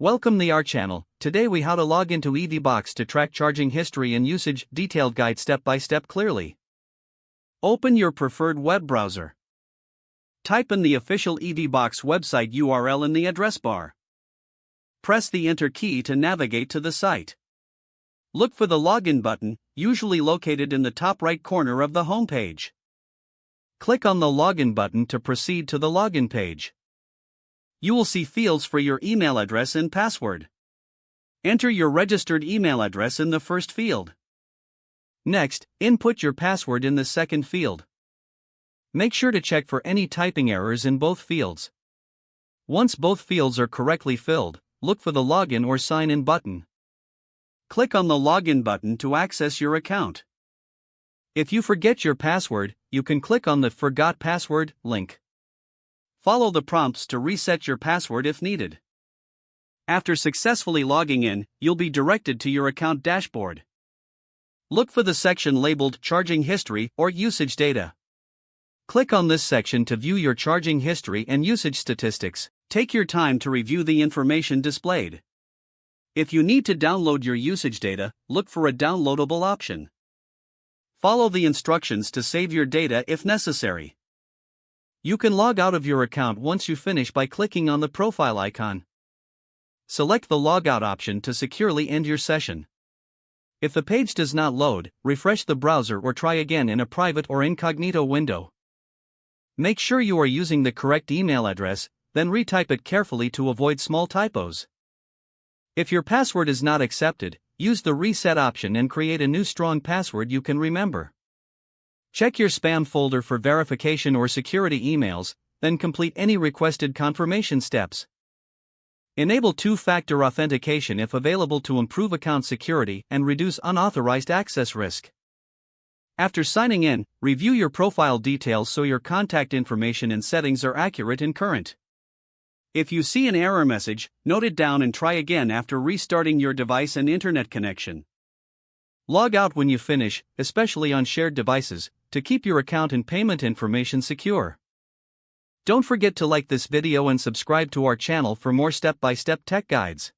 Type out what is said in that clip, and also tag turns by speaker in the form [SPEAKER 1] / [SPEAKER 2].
[SPEAKER 1] Welcome to our channel. Today we how to log into EVBox to track charging history and usage, detailed guide step by step clearly. Open your preferred web browser. Type in the official EVBox website URL in the address bar. Press the enter key to navigate to the site. Look for the login button, usually located in the top right corner of the home page. Click on the login button to proceed to the login page. You will see fields for your email address and password. Enter your registered email address in the first field. Next, input your password in the second field. Make sure to check for any typing errors in both fields. Once both fields are correctly filled, look for the login or sign in button. Click on the login button to access your account. If you forget your password, you can click on the Forgot Password link. Follow the prompts to reset your password if needed. After successfully logging in, you'll be directed to your account dashboard. Look for the section labeled Charging History or Usage Data. Click on this section to view your charging history and usage statistics. Take your time to review the information displayed. If you need to download your usage data, look for a downloadable option. Follow the instructions to save your data if necessary. You can log out of your account once you finish by clicking on the profile icon. Select the logout option to securely end your session. If the page does not load, refresh the browser or try again in a private or incognito window. Make sure you are using the correct email address, then retype it carefully to avoid small typos. If your password is not accepted, use the reset option and create a new strong password you can remember. Check your spam folder for verification or security emails, then complete any requested confirmation steps. Enable two-factor authentication if available to improve account security and reduce unauthorized access risk. After signing in, review your profile details so your contact information and settings are accurate and current. If you see an error message, note it down and try again after restarting your device and internet connection. Log out when you finish, especially on shared devices, to keep your account and payment information secure. Don't forget to like this video and subscribe to our channel for more step-by-step tech guides.